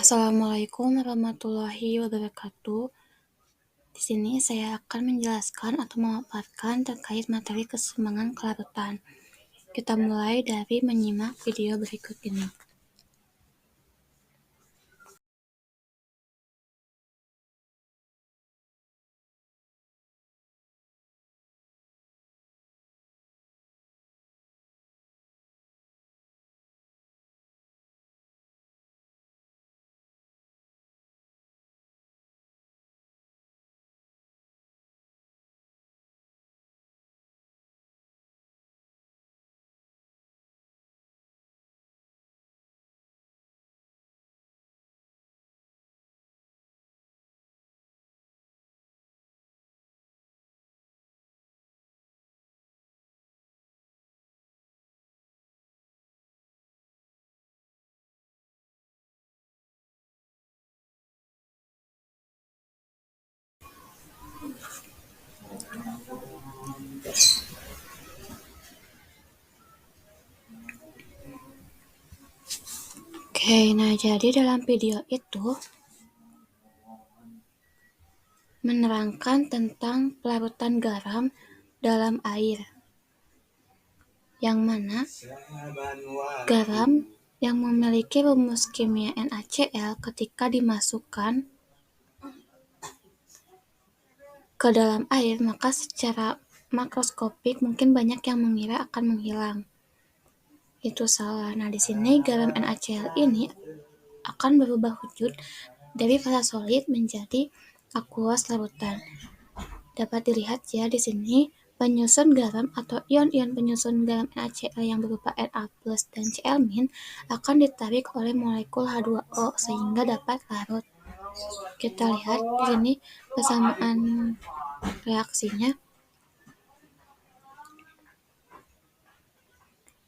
Assalamualaikum warahmatullahi wabarakatuh. Di sini saya akan menjelaskan atau memaparkan terkait materi keseimbangan kelarutan. Kita mulai dari menyimak video berikut ini. Oke, nah jadi dalam video itu menerangkan tentang pelarutan garam dalam air, yang mana garam yang memiliki rumus kimia NaCl ketika dimasukkan ke dalam air, maka secara makroskopik mungkin banyak yang mengira akan menghilang. Itu salah. Nah, di sini garam NaCl ini akan berubah wujud dari fasa solid menjadi akuos larutan. Dapat dilihat ya di sini penyusun garam atau ion-ion penyusun garam NaCl yang berupa Na+ dan Cl- akan ditarik oleh molekul H2O sehingga dapat larut. Kita lihat di sini persamaan reaksinya,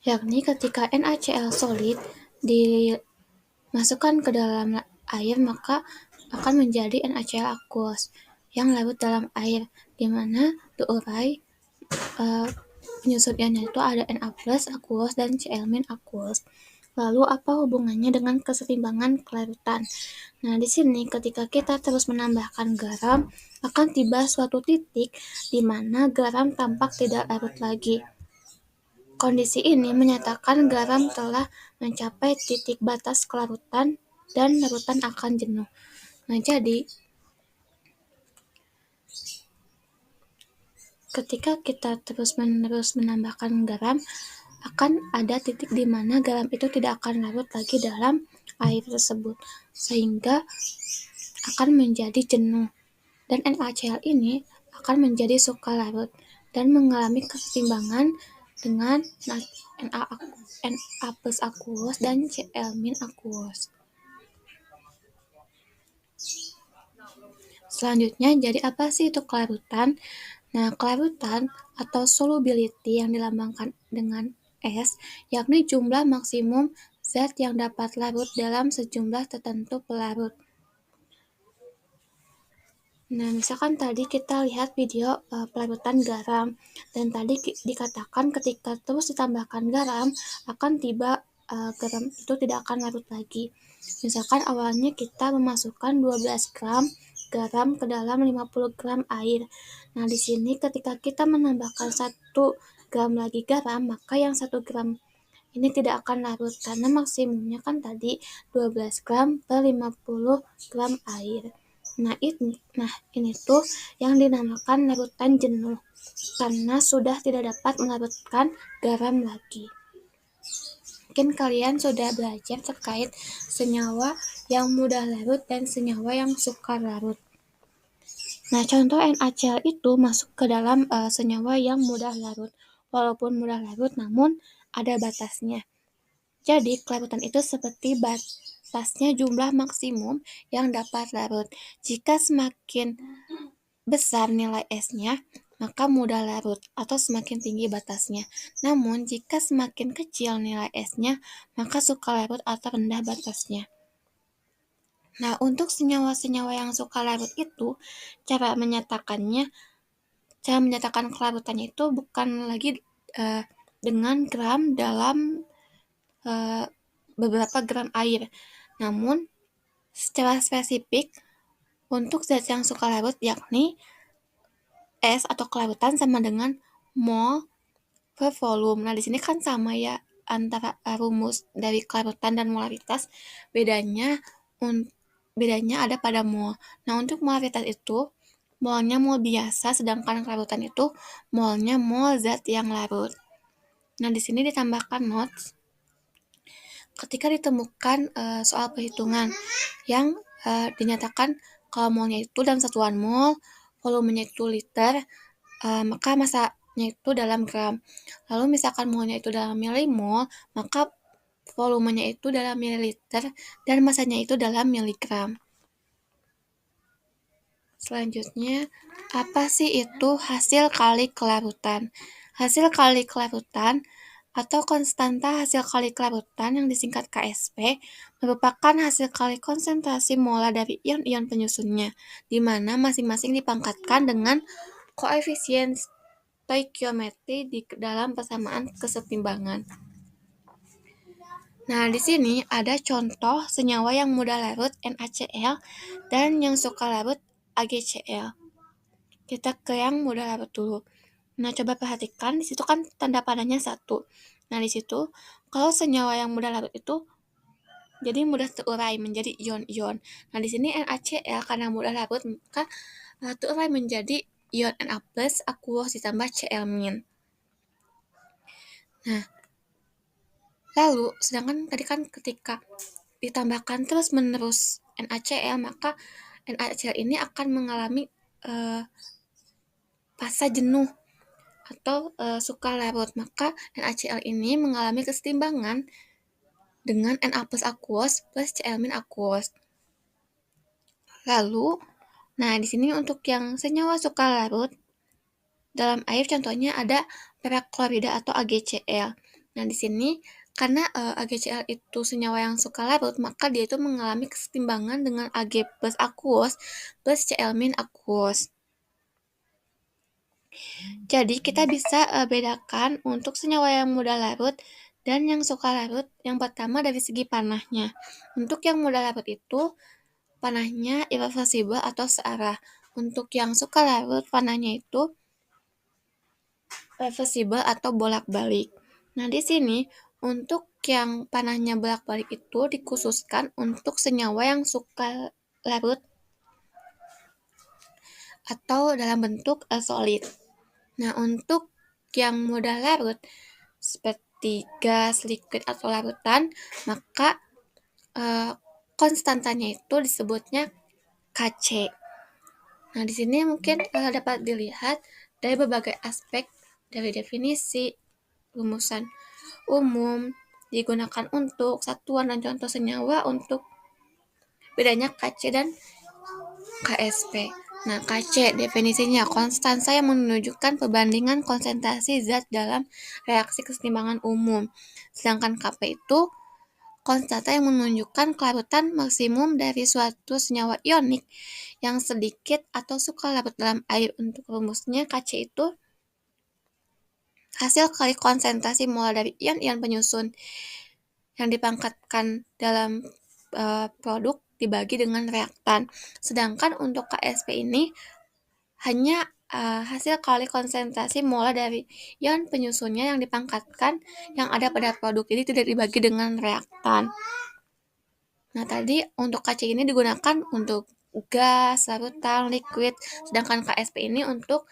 yakni ketika NaCl solid dimasukkan ke dalam air maka akan menjadi NaCl aqueous yang larut dalam air, di mana diurai penyusun ionnya itu ada Na+ aqueous dan Cl- aqueous. Lalu apa hubungannya dengan keseimbangan kelarutan? Nah, di sini ketika kita terus menambahkan garam, akan tiba suatu titik di mana garam tampak tidak larut lagi. Kondisi ini menyatakan garam telah mencapai titik batas kelarutan dan larutan akan jenuh. Nah, jadi ketika kita terus-menerus menambahkan garam, akan ada titik di mana garam itu tidak akan larut lagi dalam air tersebut, sehingga akan menjadi jenuh. Dan NaCl ini akan menjadi suka larut dan mengalami keseimbangan dengan Na+ aqueous dan Cl- aqueous. Selanjutnya, jadi apa sih itu kelarutan? Nah, kelarutan atau solubility yang dilambangkan dengan S, yakni jumlah maksimum zat yang dapat larut dalam sejumlah tertentu pelarut. Nah, misalkan tadi kita lihat video pelarutan garam, dan tadi dikatakan ketika terus ditambahkan garam, akan tiba garam itu tidak akan larut lagi. Misalkan awalnya kita memasukkan 12 gram garam ke dalam 50 gram air. Nah, di sini ketika kita menambahkan 1 gram lagi garam, maka yang 1 gram ini tidak akan larut karena maksimumnya kan tadi 12 gram per 50 gram air. Nah, ini tuh yang dinamakan larutan jenuh karena sudah tidak dapat melarutkan garam lagi. Mungkin kalian sudah belajar terkait senyawa yang mudah larut dan senyawa yang sukar larut. Nah, contoh NaCl itu masuk ke dalam senyawa yang mudah larut. Walaupun mudah larut, namun ada batasnya. Jadi, kelarutan itu seperti batasnya jumlah maksimum yang dapat larut. Jika semakin besar nilai S-nya, maka mudah larut atau semakin tinggi batasnya. Namun, jika semakin kecil nilai S-nya, maka suka larut atau rendah batasnya. Nah, untuk senyawa-senyawa yang suka larut itu, cara menyatakan kelarutannya itu bukan lagi dengan gram dalam beberapa gram air, namun secara spesifik untuk zat yang suka larut yakni es atau kelarutan sama dengan mol per volume. Nah, di sini kan sama ya antara rumus dari kelarutan dan molaritas. Bedanya bedanya ada pada mol. Nah, untuk molaritas itu molnya mol biasa, sedangkan kelarutan itu molnya mol zat yang larut. Nah, di sini ditambahkan notes ketika ditemukan soal perhitungan yang dinyatakan kalau molnya itu dalam satuan mol, volumenya itu liter, maka masanya itu dalam gram. Lalu misalkan molnya itu dalam milimol, maka volumenya itu dalam mililiter dan masanya itu dalam miligram. Selanjutnya, apa sih itu hasil kali kelarutan? Hasil kali kelarutan atau konstanta hasil kali kelarutan yang disingkat KSP merupakan hasil kali konsentrasi molar dari ion-ion penyusunnya, di mana masing-masing dipangkatkan dengan koefisien stoikiometri di dalam persamaan kesetimbangan. Nah, di sini ada contoh senyawa yang mudah larut NaCl dan yang suka larut AgCl. Kita ke yang mudah larut dulu. Nah, coba perhatikan di situ kan tanda panahnya 1. Nah, di situ kalau senyawa yang mudah larut itu jadi mudah terurai menjadi ion-ion. Nah, di sini NaCl karena mudah larut maka terurai menjadi ion Na+ aqueous ditambah Cl-. Nah, lalu sedangkan tadi kan ketika ditambahkan terus-menerus NaCl, maka NaCl ini akan mengalami fase jenuh atau suka larut. Maka NaCl ini mengalami kesetimbangan dengan Na+ aqueous plus Cl- aqueous. Lalu, nah di sini untuk yang senyawa suka larut dalam air contohnya ada perklorida atau AgCl. Nah, di sini karena AgCl itu senyawa yang suka larut, maka dia itu mengalami kesetimbangan dengan Ag+ aqueous plus Cl- aqueous. Jadi kita bisa bedakan untuk senyawa yang mudah larut dan yang suka larut. Yang pertama dari segi panahnya. Untuk yang mudah larut itu panahnya irreversibel atau searah. Untuk yang suka larut panahnya itu reversibel atau bolak-balik. Nah, di sini untuk yang panahnya bolak-balik itu dikhususkan untuk senyawa yang suka larut atau dalam bentuk solid. Nah, untuk yang mudah larut seperti gas, liquid atau larutan, maka konstantanya itu disebutnya Kc. Nah, di sini mungkin dapat dilihat dari berbagai aspek dari definisi, rumusan umum, digunakan untuk satuan dan contoh senyawa untuk bedanya Kc dan KSP. Nah, Kc definisinya konstansa yang menunjukkan perbandingan konsentrasi zat dalam reaksi kesetimbangan umum. Sedangkan Kp itu konstanta yang menunjukkan kelarutan maksimum dari suatu senyawa ionik yang sedikit atau suka larut dalam air. Untuk rumusnya Kc itu hasil kali konsentrasi molar dari ion-ion penyusun yang dipangkatkan dalam produk dibagi dengan reaktan. Sedangkan untuk KSP ini hanya hasil kali konsentrasi molar dari ion penyusunnya yang dipangkatkan yang ada pada produk, jadi tidak dibagi dengan reaktan. Nah, tadi untuk Kc ini digunakan untuk gas, larutan, liquid, sedangkan KSP ini untuk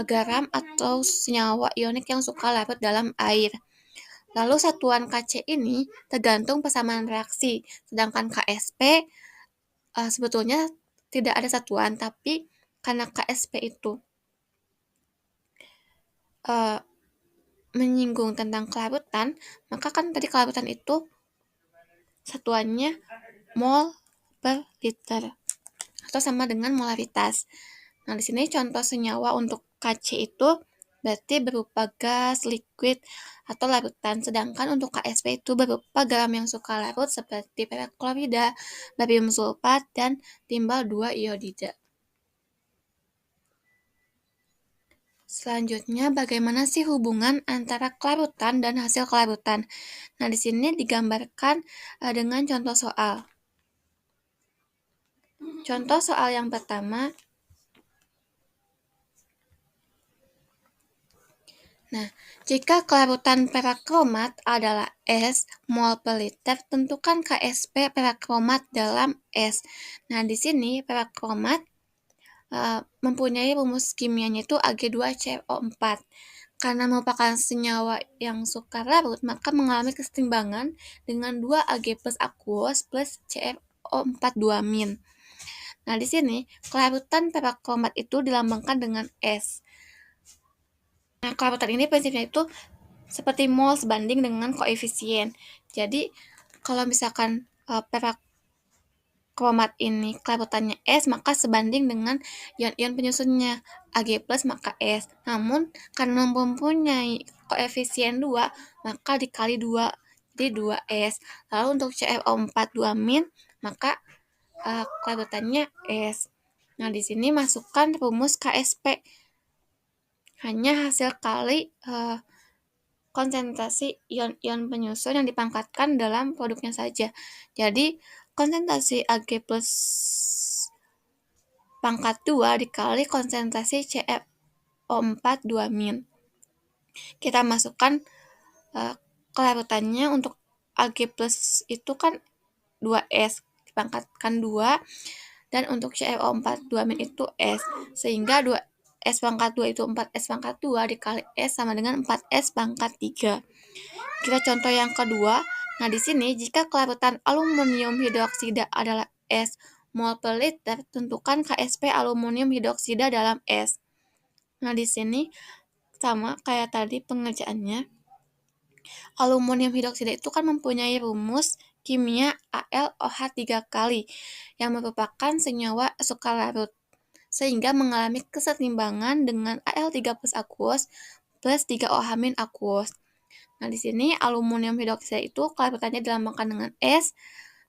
garam atau senyawa ionik yang suka larut dalam air. Lalu satuan Kc ini tergantung persamaan reaksi, sedangkan KSP sebetulnya tidak ada satuan, tapi karena KSP itu menyinggung tentang kelarutan, maka kan tadi kelarutan itu satuannya mol per liter atau sama dengan molaritas. Nah, di sini contoh senyawa untuk Kc itu berarti berupa gas, liquid, atau larutan. Sedangkan untuk KSP itu berupa garam yang suka larut seperti perklorida, barium sulfat, dan timbal 2 iodida. Selanjutnya, bagaimana sih hubungan antara kelarutan dan hasil kelarutan? Nah, di sini digambarkan dengan contoh soal. Contoh soal yang pertama. Nah, jika kelarutan perakromat adalah S mol per liter, tentukan KSP perakromat dalam S. Nah, di sini perakromat mempunyai rumus kimianya itu Ag2CO4. Karena merupakan senyawa yang suka larut, maka mengalami kesetimbangan dengan 2 Ag plus aqueous plus CrO4 2-. Nah, di sini kelarutan perakromat itu dilambangkan dengan S. Nah, kelarutan ini prinsipnya itu seperti mol sebanding dengan koefisien. Jadi, kalau misalkan perakromat ini kelarutannya S, maka sebanding dengan ion-ion penyusunnya Ag+, maka S. Namun, karena mempunyai koefisien 2, maka dikali 2, jadi 2S. Lalu untuk CrO4 2-, maka kelarutannya S. Nah, di sini masukkan rumus KSP. Hanya hasil kali konsentrasi ion-ion penyusun yang dipangkatkan dalam produknya saja. Jadi, konsentrasi Ag plus pangkat 2 dikali konsentrasi CrO4 2-. Kita masukkan kelarutannya. Untuk Ag plus itu kan 2S, dipangkatkan 2, dan untuk CrO4 2- itu S, sehingga 2S pangkat 2 itu 4S pangkat 2 dikali S sama dengan 4S pangkat 3. Kita contoh yang kedua. Nah, di sini jika kelarutan aluminium hidroksida adalah S mol per liter, tentukan KSP aluminium hidroksida dalam S. Nah, di sini sama kayak tadi pengerjaannya. Aluminium hidroksida itu kan mempunyai rumus kimia AlOH 3 kali, yang merupakan senyawa suka larut, sehingga mengalami kesetimbangan dengan Al3 plus aqueous plus 3OH- aqueous. Nah, di sini aluminium hidroksida itu kelarutannya dilambangkan dengan S,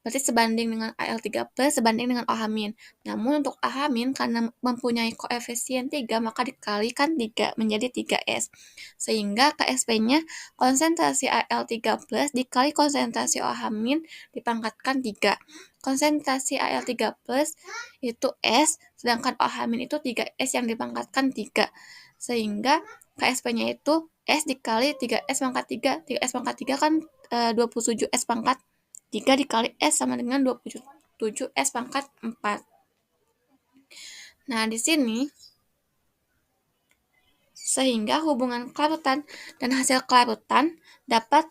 berarti sebanding dengan Al3 plus sebanding dengan OH-. Namun untuk OH- karena mempunyai koefisien 3, maka dikalikan 3 menjadi 3S. Sehingga KSP-nya konsentrasi Al3 plus dikali konsentrasi OH- dipangkatkan 3. Konsentrasi Al3 plus itu S, sedangkan OH- itu 3S yang dipangkatkan 3. Sehingga KSP-nya itu S dikali 3S pangkat 3. 3S pangkat 3 kan 27S pangkat 3 dikali S sama dengan 27S pangkat 4. Nah, di sini sehingga hubungan kelarutan dan hasil kelarutan dapat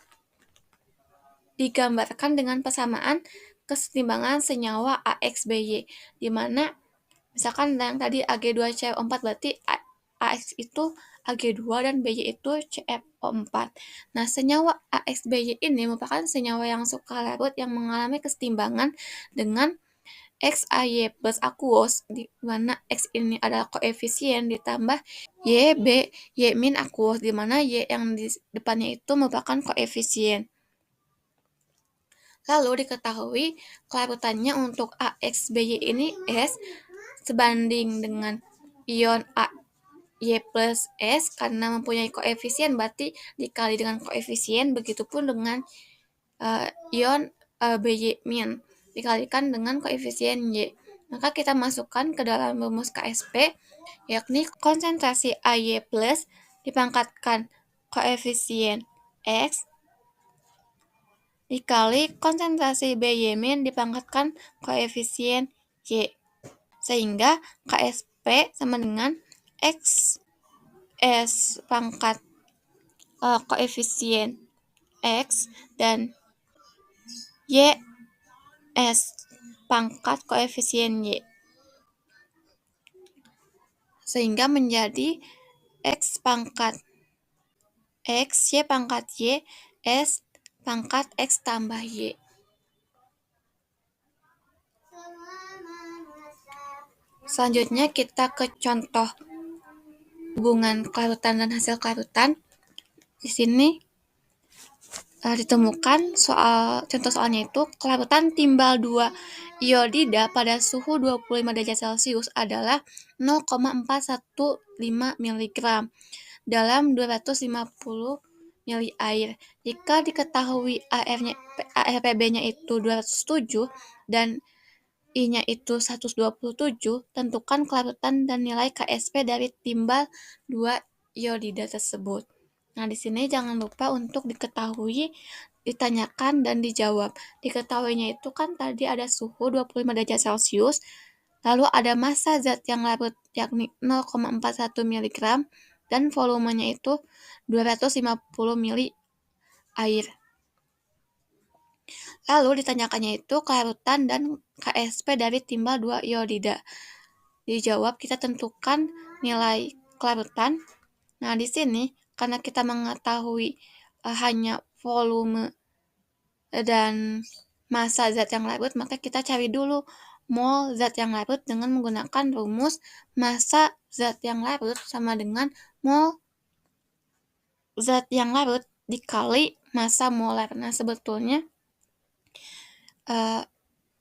digambarkan dengan persamaan kesetimbangan senyawa AX/BY, di mana misalkan yang tadi Ag2CO4 berarti AX itu Ag2 dan BY itu CrO4. Nah, senyawa AX/BY ini merupakan senyawa yang suka larut yang mengalami kesetimbangan dengan XAY plus aqueous, di mana X ini adalah koefisien ditambah YB, Y- aqueous, di mana Y yang di depannya itu merupakan koefisien. Lalu diketahui kelarutannya untuk AX/BY ini S sebanding dengan ion Y plus S, karena mempunyai koefisien berarti dikali dengan koefisien, begitupun dengan ion BY- dikalikan dengan koefisien Y. Maka kita masukkan ke dalam rumus KSP, yakni konsentrasi AY plus dipangkatkan koefisien X dikali konsentrasi BY- dipangkatkan koefisien Y. Sehingga KSP sama dengan X S pangkat koefisien X dan Y S pangkat koefisien Y. Sehingga menjadi X pangkat X, Y pangkat Y, S pangkat X tambah Y. Selanjutnya kita ke contoh hubungan kelarutan dan hasil kelarutan. Di sini ditemukan contoh soalnya itu kelarutan timbal 2 iodida pada suhu 25 derajat Celcius adalah 0,415 mg dalam 250 ml air. Jika diketahui ARPB-nya itu 207 dan I-nya itu 127, tentukan kelarutan dan nilai KSP dari timbal 2 iodida tersebut. Nah, di sini jangan lupa untuk diketahui, ditanyakan, dan dijawab. Diketahuinya itu kan tadi ada suhu 25 derajat Celcius, lalu ada massa zat yang larut yakni 0,41 mg, dan volumenya itu 250 mili air. Lalu ditanyakannya itu kelarutan dan KSP dari timbal 2 iodida. Dijawab, kita tentukan nilai kelarutan. Nah, di sini karena kita mengetahui hanya volume dan massa zat yang larut, maka kita cari dulu mol zat yang larut dengan menggunakan rumus massa zat yang larut sama dengan mol zat yang larut dikali massa molar. Nah, sebetulnya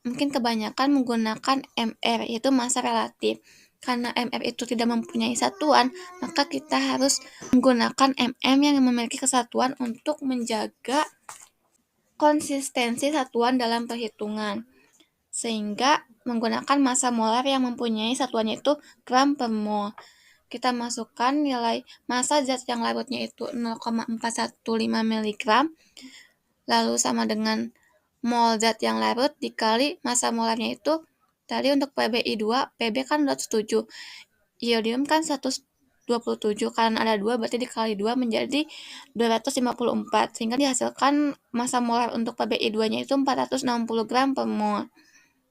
mungkin kebanyakan menggunakan MR, yaitu massa relatif. Karena MR itu tidak mempunyai satuan, maka kita harus menggunakan MM yang memiliki kesatuan untuk menjaga konsistensi satuan dalam perhitungan. Sehingga menggunakan massa molar yang mempunyai satuannya itu gram per mol. Kita masukkan nilai massa zat yang larutnya itu 0,415 mg, lalu sama dengan mol zat yang larut dikali massa molarnya itu tadi untuk PbI2, Pb kan 207, iodium kan 127, karena ada 2 berarti dikali 2 menjadi 254, sehingga dihasilkan massa molar untuk PbI2-nya itu 460 gram per mol.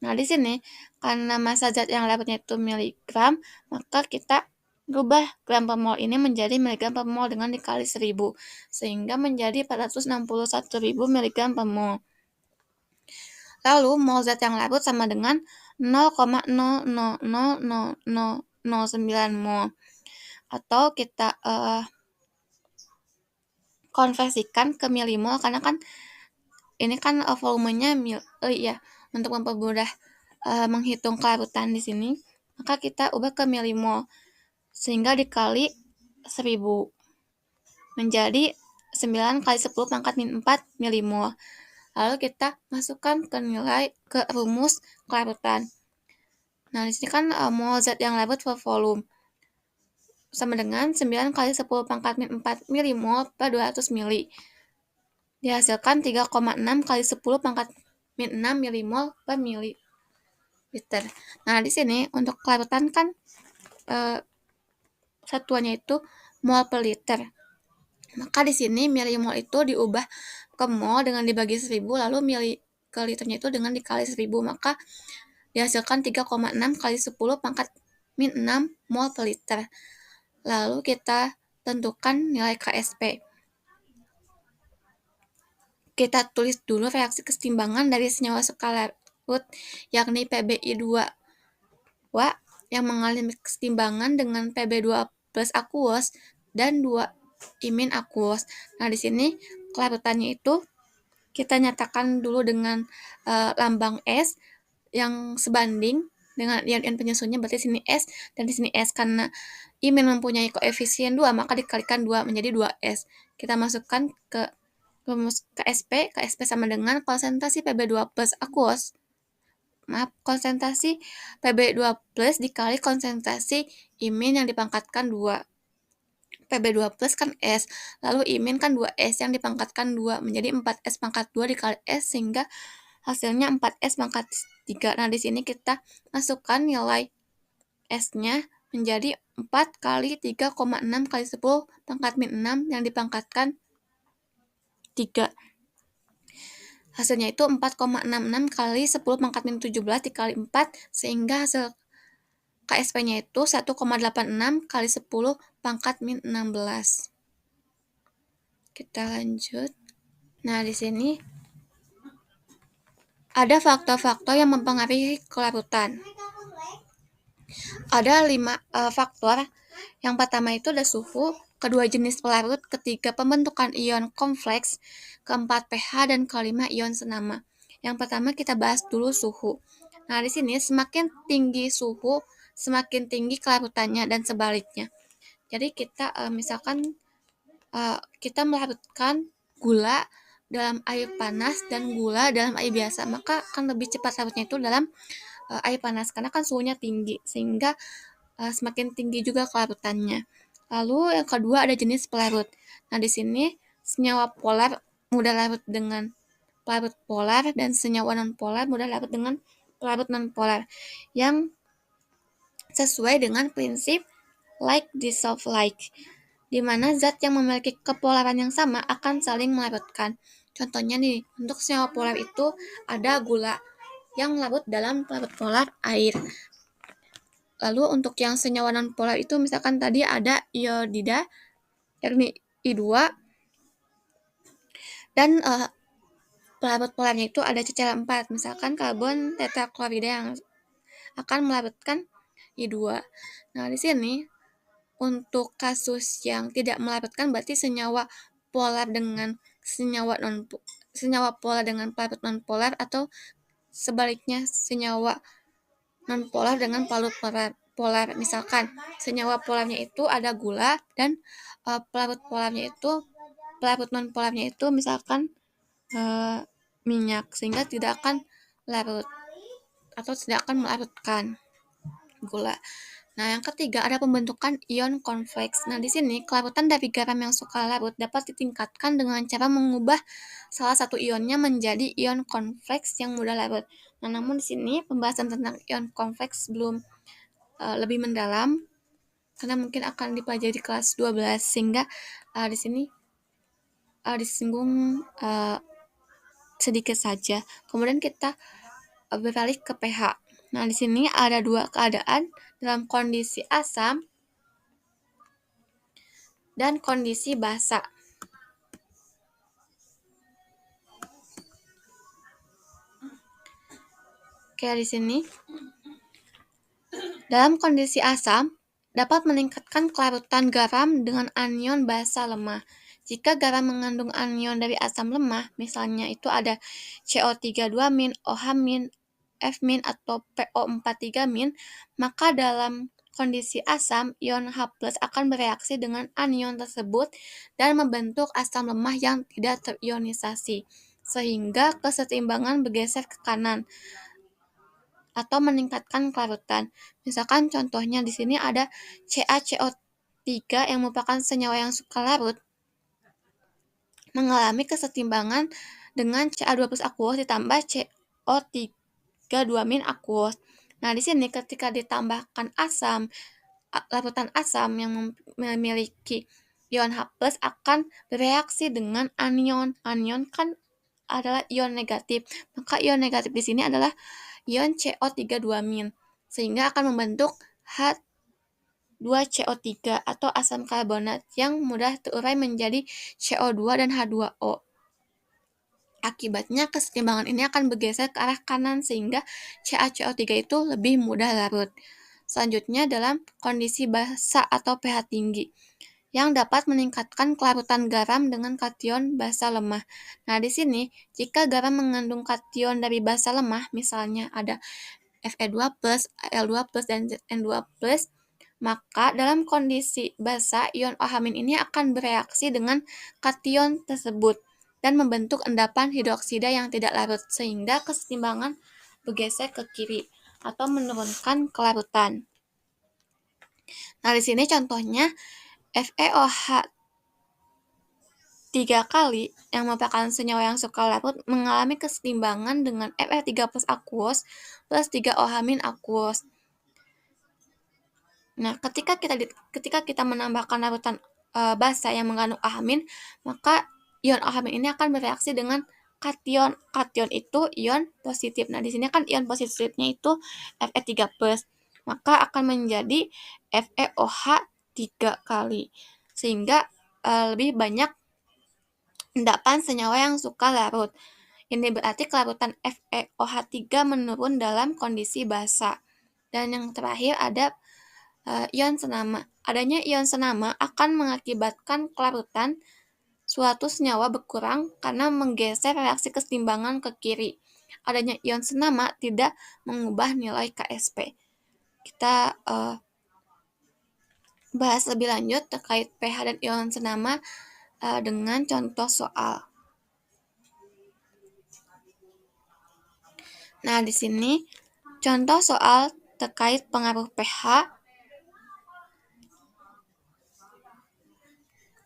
Nah, di sini karena massa zat yang larutnya itu miligram, maka kita rubah gram per mol ini menjadi miligram per mol dengan dikali 1000, sehingga menjadi 461.000 miligram per mol. Lalu mol zat yang larut sama dengan 0,000009 mol. Atau kita konversikan ke milimol, karena kan ini kan volumenya ya. Untuk mempermudah menghitung kelarutan di sini, maka kita ubah ke milimol, sehingga dikali 1000 menjadi 9 kali 10 pangkat min 4 milimol. Lalu kita masukkan ke nilai ke rumus kelarutan. Nah, di sini kan mol zat yang larut per volume sama dengan 9 kali 10 pangkat min 4 milimol per 200 mili. Dihasilkan 3,6 kali 10 pangkat min 6 milimol per mililiter. Nah, di sini untuk kelarutan kan satuannya itu mol per liter. Maka di sini milimol itu diubah ke mol dengan dibagi 1000, lalu mili ke liternya itu dengan dikali 1000, maka dihasilkan 3,6 kali 10 pangkat min 6 mol per liter. Lalu kita tentukan nilai KSP. Kita tulis dulu reaksi kesetimbangan dari senyawa sekalarut, yakni PbI2 yang mengalami kesetimbangan dengan Pb2 plus akuos dan 2 imin akuos. Nah, di sini kelarutannya itu kita nyatakan dulu dengan lambang S yang sebanding dengan ion-ion penyusunnya, berarti sini S dan di sini S. Karena imin mempunyai koefisien 2, maka dikalikan 2 menjadi 2S. Kita masukkan ke rumus KSP. KSP sama dengan konsentrasi Pb2 plus aqueous. Konsentrasi Pb2 plus dikali konsentrasi imin yang dipangkatkan 2. Pb2 plus kan S, lalu imin kan 2S yang dipangkatkan 2 menjadi 4S pangkat 2 dikali S, sehingga hasilnya 4S pangkat 3. Nah, di sini kita masukkan nilai S-nya menjadi 4 kali 3,6 kali 10 pangkat min 6 yang dipangkatkan 3. Hasilnya itu 4,66 kali 10 pangkat min 17 dikali 4, sehingga hasil KSP-nya itu 1,86 kali 10 pangkat min 16. Kita lanjut. Nah, di sini ada faktor-faktor yang mempengaruhi kelarutan. Ada 5 faktor. Yang pertama itu ada suhu, kedua jenis pelarut, ketiga pembentukan ion kompleks, keempat pH, dan kelima ion senama. Yang pertama kita bahas dulu suhu. Nah, di sini semakin tinggi suhu, semakin tinggi kelarutannya dan sebaliknya. Jadi kita misalkan kita melarutkan gula dalam air panas dan gula dalam air biasa, maka akan lebih cepat larutnya itu dalam air panas karena kan suhunya tinggi sehingga semakin tinggi juga kelarutannya. Lalu yang kedua ada jenis pelarut. Nah, di sini senyawa polar mudah larut dengan pelarut polar dan senyawa non-polar mudah larut dengan pelarut non-polar yang sesuai dengan prinsip like dissolve like, di mana zat yang memiliki kepolaran yang sama akan saling melarutkan. Contohnya nih, untuk senyawa polar itu ada gula yang larut dalam pelarut polar air. Lalu untuk yang senyawa non-polar itu misalkan tadi ada iodida, yakni I2, dan pelarut polarnya itu ada CCl4, misalkan karbon tetraklorida yang akan melarutkan I2. Nah, di sini untuk kasus yang tidak melarutkan berarti senyawa polar dengan senyawa polar dengan pelarut non-polar atau sebaliknya senyawa non-polar dengan pelarut polar. Misalkan senyawa polarnya itu ada gula dan pelarut non-polarnya itu misalkan minyak, sehingga tidak akan larut atau tidak akan melarutkan gula. Nah, yang ketiga ada pembentukan ion kompleks. Nah, di sini kelarutan dari garam yang suka larut dapat ditingkatkan dengan cara mengubah salah satu ionnya menjadi ion kompleks yang mudah larut. Nah, namun di sini pembahasan tentang ion kompleks belum lebih mendalam karena mungkin akan dipelajari di kelas 12, sehingga di sini disinggung sedikit saja. Kemudian kita beralih ke pH. Nah, di sini ada dua keadaan dalam kondisi asam dan kondisi basa. Oke, di sini dalam kondisi asam dapat meningkatkan kelarutan garam dengan anion basa lemah. Jika garam mengandung anion dari asam lemah, misalnya itu ada CO32-, OH-, F- atau PO43-, maka dalam kondisi asam, ion H+ akan bereaksi dengan anion tersebut dan membentuk asam lemah yang tidak terionisasi, sehingga kesetimbangan bergeser ke kanan atau meningkatkan kelarutan. Misalkan contohnya di sini ada CaCO3 yang merupakan senyawa yang suka larut mengalami kesetimbangan dengan Ca2+ aqueous ditambah CO32- aqueous. Nah, di sini ketika ditambahkan larutan asam yang memiliki ion H+ akan bereaksi dengan anion. Anion kan adalah ion negatif. Maka ion negatif di sini adalah ion CO32-, sehingga akan membentuk H2CO3 atau asam karbonat yang mudah terurai menjadi CO2 dan H2O. Akibatnya kesetimbangan ini akan bergeser ke arah kanan sehingga CaCO3 itu lebih mudah larut. Selanjutnya dalam kondisi basa atau pH tinggi yang dapat meningkatkan kelarutan garam dengan kation basa lemah. Nah, di sini jika garam mengandung kation dari basa lemah, misalnya ada Fe2+, Al2+, dan Zn2+, maka dalam kondisi basa, ion OH- ini akan bereaksi dengan kation tersebut dan membentuk endapan hidroksida yang tidak larut, sehingga kesetimbangan bergeser ke kiri atau menurunkan kelarutan. Nah, di sini contohnya FeOH 3 kali yang merupakan senyawa yang suka larut mengalami kesetimbangan dengan Fe3+ aqueous plus 3 OH- aqueous. Nah, ketika kita menambahkan larutan basa yang mengandung OH-, maka ion OH- ini akan bereaksi dengan kation. Kation itu ion positif. Nah, di sini kan ion positifnya itu Fe3+, maka akan menjadi FeOH 3 kali. Sehingga lebih banyak endapan senyawa yang suka larut. Ini berarti kelarutan FeOH3 menurun dalam kondisi basa. Dan yang terakhir ada ion senama. Adanya ion senama akan mengakibatkan kelarutan suatu senyawa berkurang karena menggeser reaksi kesetimbangan ke kiri. Adanya ion senama tidak mengubah nilai Ksp. Kita bahas lebih lanjut terkait pH dan ion senama dengan contoh soal. Nah, di sini Contoh soal terkait pengaruh pH.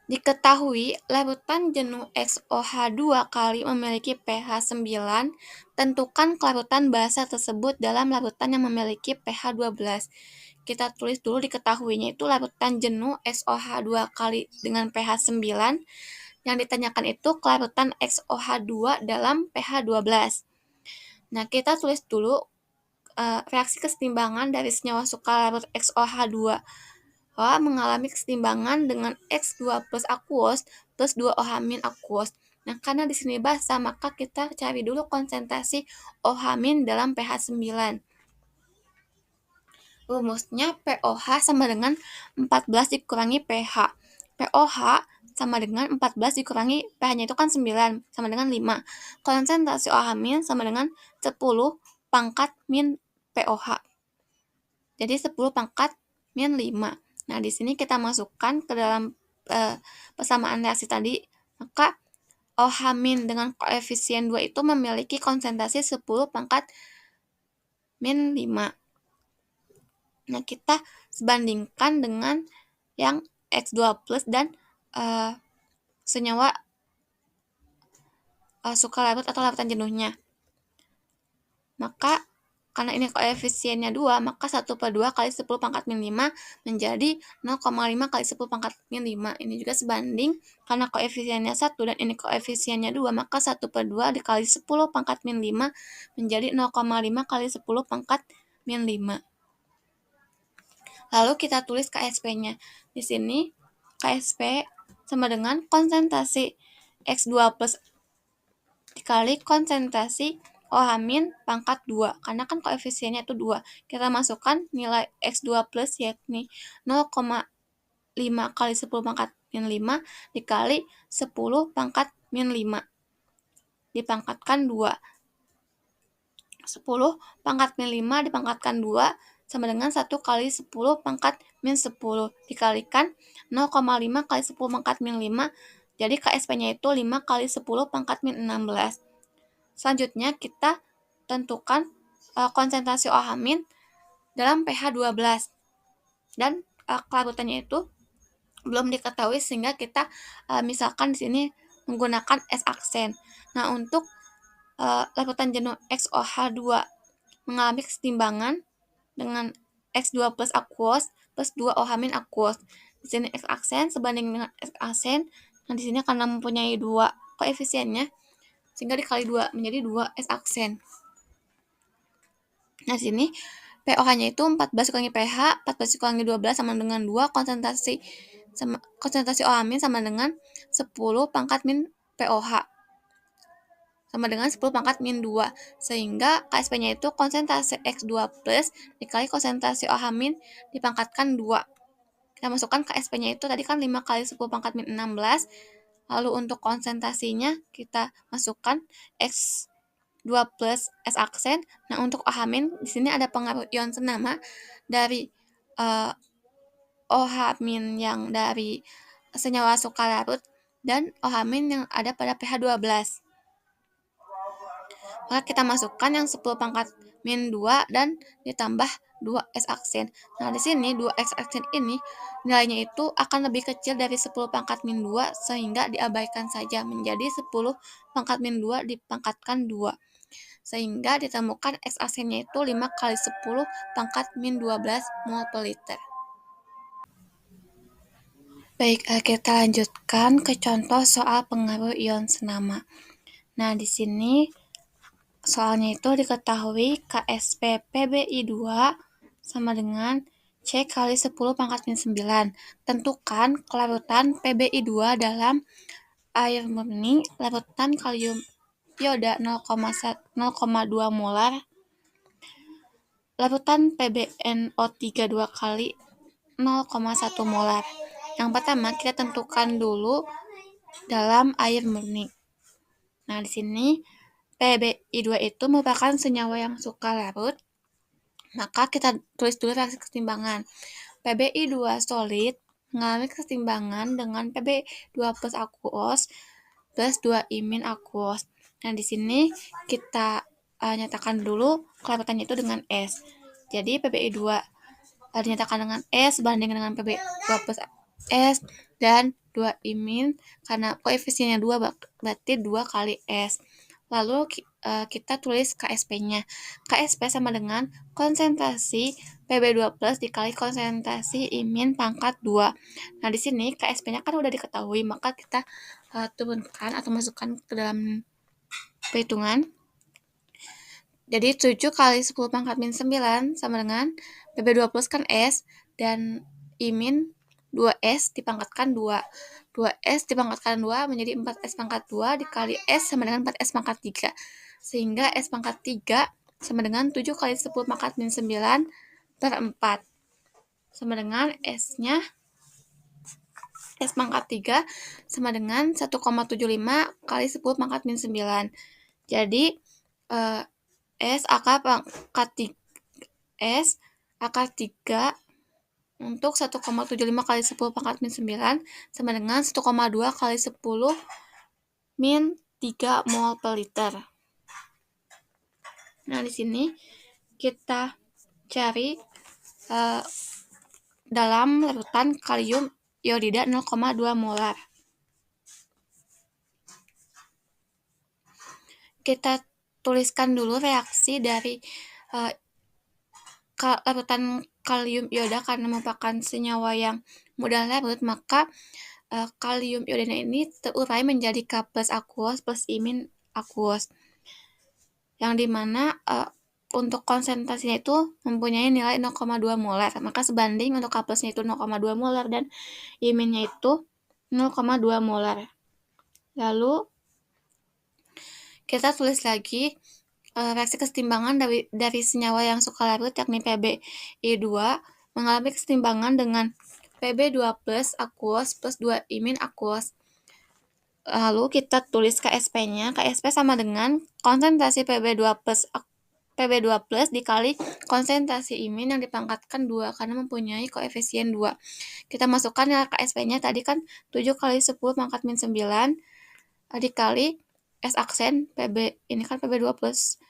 Diketahui larutan jenuh XOH2 kali memiliki pH 9, tentukan kelarutan basa tersebut dalam larutan yang memiliki pH 12. Kita tulis dulu diketahuinya itu larutan jenuh XOH2 kali dengan pH 9, yang ditanyakan itu kelarutan XOH2 dalam pH 12. Nah, kita tulis dulu reaksi kesetimbangan dari senyawa suka larut XOH2 mengalami kesetimbangan dengan X2 plus aquos plus 2 OH- aquos. Nah, karena di sini basa, maka kita cari dulu konsentrasi OH- dalam pH 9. Rumusnya POH sama dengan 14 dikurangi pH. POH sama dengan 14 dikurangi pH-nya itu kan 9, sama dengan 5. Konsentrasi OH- sama dengan 10 pangkat min POH. Jadi 10 pangkat min 5. Nah, di sini kita masukkan ke dalam persamaan reaksi tadi, maka OH- dengan koefisien 2 itu memiliki konsentrasi 10 pangkat min 5. Nah, kita sebandingkan dengan yang X2 plus dan senyawa sukalarut atau larutan jenuhnya. Maka karena ini koefisiennya 2, maka 1/2 kali 10 pangkat min 5 menjadi 0,5 kali 10 pangkat min 5. Ini juga sebanding, karena koefisiennya 1 dan ini koefisiennya 2, maka 1/2 dikali 10 pangkat min 5 menjadi 0,5 kali 10 pangkat min 5. Lalu kita tulis KSP-nya. Di sini KSP sama dengan konsentrasi X2 plus dikali konsentrasi OH- pangkat 2, karena kan koefisiennya itu 2. Kita masukkan nilai X2 plus yakni 0,5 kali 10 pangkat min 5 dikali 10 pangkat min 5 dipangkatkan 2. 10 pangkat min 5 dipangkatkan 2 sama dengan 1 kali 10 pangkat min 10 dikalikan 0,5 kali 10 pangkat min 5, jadi KSP-nya itu 5 kali 10 pangkat min 16. Selanjutnya kita tentukan konsentrasi OH- dalam pH 12 dan kelarutannya itu belum diketahui, sehingga kita misalkan di sini menggunakan S aksen. Nah, untuk larutan jenuh XOH2 mengalami kesetimbangan dengan X2 plus aquos plus 2 OH- aquos. Di sini X aksen sebanding dengan S aksen. Nah, di sini karena mempunyai 2 koefisiennya, sehingga dikali 2 menjadi 2 S aksen. Nah, sini pOH-nya itu 14 kurangi pH, 14 kurangi 12 sama dengan 2, konsentrasi OH- sama dengan 10 pangkat min pOH sama dengan 10 pangkat min 2, sehingga KSP-nya itu konsentrasi X2 plus dikali konsentrasi OH- dipangkatkan 2. Kita masukkan KSP-nya itu tadi kan 5 kali 10 pangkat min 16, lalu untuk konsentrasinya kita masukkan X2 plus S aksen. Nah, untuk OH- di sini ada pengaruh ion senama dari OH- yang dari senyawa sukalarut dan OH- yang ada pada pH 12. Maka kita masukkan yang 10 pangkat min 2 dan ditambah 2 S aksen. Nah, di sini 2 S aksen ini nilainya itu akan lebih kecil dari 10 pangkat min 2, sehingga diabaikan saja menjadi 10 pangkat min 2 dipangkatkan 2. Sehingga ditemukan X aksennya itu 5 kali 10 pangkat min 12 mol per liter. Baik, kita lanjutkan ke contoh soal pengaruh ion senama. Nah, di sini soalnya itu diketahui KSP PbI2 sama dengan C kali 10 pangkat min 9. Tentukan kelarutan PbI2 dalam air murni larutan kalium ioda 0,2 molar, larutan PbNO3 2 kali 0,1 molar. Yang pertama kita tentukan dulu dalam air murni. Nah, di sini PbI2 itu merupakan senyawa yang suka larut, maka kita tulis dulu reaksi kesetimbangan. PbI2 solid mengalami kesetimbangan dengan Pb2 plus aquos plus 2 imin aquos. Nah, di sini kita nyatakan dulu kelarutannya itu dengan S. Jadi PbI2 dinyatakan dengan S banding dengan PbI2 plus S, dan 2 imin karena koefisiennya 2 berarti 2 kali S. Lalu kita tulis KSP-nya. KSP sama dengan konsentrasi Pb2 plus dikali konsentrasi imin pangkat 2. Nah, di sini KSP-nya kan udah diketahui, maka kita turunkan atau masukkan ke dalam perhitungan. Jadi 7 kali 10 pangkat min 9 sama dengan PB2 plus kan S, dan I min 2S dipangkatkan 2. 2S dipangkatkan 2 menjadi 4S pangkat 2 dikali S sama dengan 4S pangkat 3. Sehingga S pangkat 3 sama dengan 7 kali 10 pangkat min 9 per 4. Sama dengan S-nya, S pangkat 3 sama dengan 1,75 kali 10 pangkat min 9. Jadi, S akar 3 untuk 1,75 kali 10 pangkat min 9 sama dengan 1,2 kali 10 min 3 mol per liter. Nah, di sini kita cari dalam larutan kalium iodida 0,2 molar. Kita tuliskan dulu reaksi dari larutan kalium ioda karena merupakan senyawa yang mudah larut, maka kalium iodanya ini terurai menjadi K plus aqueous plus imin aqueous, yang dimana untuk konsentrasinya itu mempunyai nilai 0,2 molar, maka sebanding untuk K plusnya itu 0,2 molar dan iminnya itu 0,2 molar. Lalu kita tulis lagi reaksi kesetimbangan dari senyawa yang suka larut yakni PbI2 mengalami kesetimbangan dengan Pb2 plus aqueous plus 2 imin aqueous. Lalu kita tulis KSP-nya. KSP sama dengan konsentrasi Pb2 plus dikali konsentrasi imin yang dipangkatkan 2 karena mempunyai koefisien 2. Kita masukkan nilai KSP-nya tadi kan 7 kali 10 pangkat min 9 dikali S aksen Pb, ini kan Pb2 plus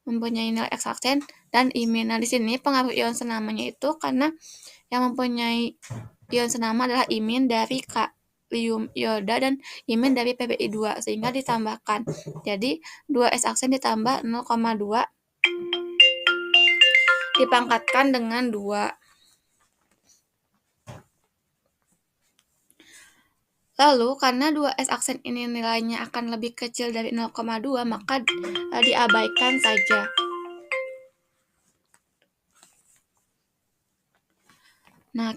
mempunyai nilai X aksen dan imin. Nah, di sini pengaruh ion senamanya itu karena yang mempunyai ion senama adalah imin dari kalium ioda dan imin dari PbI2 sehingga ditambahkan. Jadi 2S aksen ditambah 0,2 dipangkatkan dengan 2. Lalu, karena 2S aksen ini nilainya akan lebih kecil dari 0,2, maka diabaikan saja. Nah,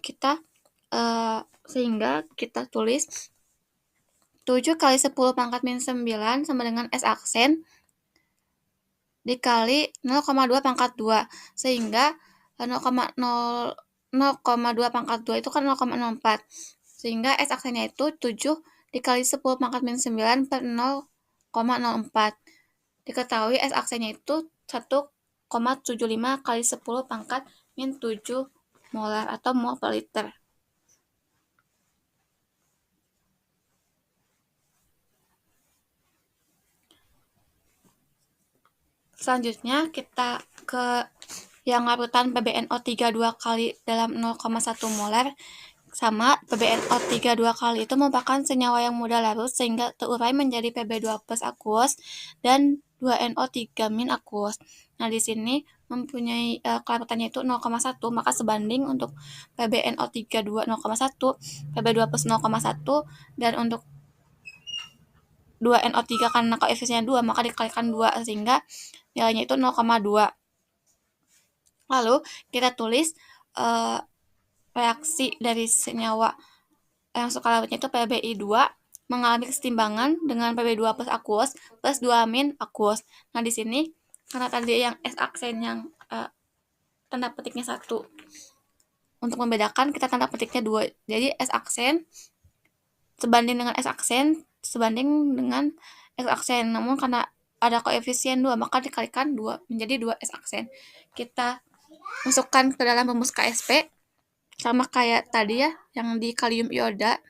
sehingga kita tulis 7 kali 10 pangkat min 9 sama dengan S aksen dikali 0,2 pangkat 2, sehingga 0,2 pangkat 2 itu kan 0,04. Sehingga S aksennya itu 7 dikali 10 pangkat min 9 per 0,04. Diketahui S aksennya itu 1,75 kali 10 pangkat min 7 molar atau mol per liter. Selanjutnya kita ke yang larutan PbNO3 2 kali dalam 0,1 molar. Sama PbNO3 2 kali itu merupakan senyawa yang mudah larut sehingga terurai menjadi Pb2 plus aqueous dan 2NO3 min aqueous. Nah, di sini mempunyai kelarutannya itu 0,1, maka sebanding untuk PbNO3 2 0,1, Pb2 plus 0,1, dan untuk 2NO3 karena koefisiennya 2 maka dikalikan 2 sehingga nilainya itu 0,2. Lalu kita tulis reaksi dari senyawa yang suka larutnya itu PbI2 mengalami kesetimbangan dengan Pb2 plus aqueous plus 2 min aqueous. Nah, di sini karena tadi yang S aksen yang tanda petiknya 1, untuk membedakan kita tanda petiknya 2. Jadi S aksen sebanding dengan S aksen sebanding dengan X aksen. Namun karena ada koefisien 2 maka dikalikan 2 menjadi 2S aksen. Kita masukkan ke dalam rumus KSP sama kayak tadi ya, yang di kalium ioda.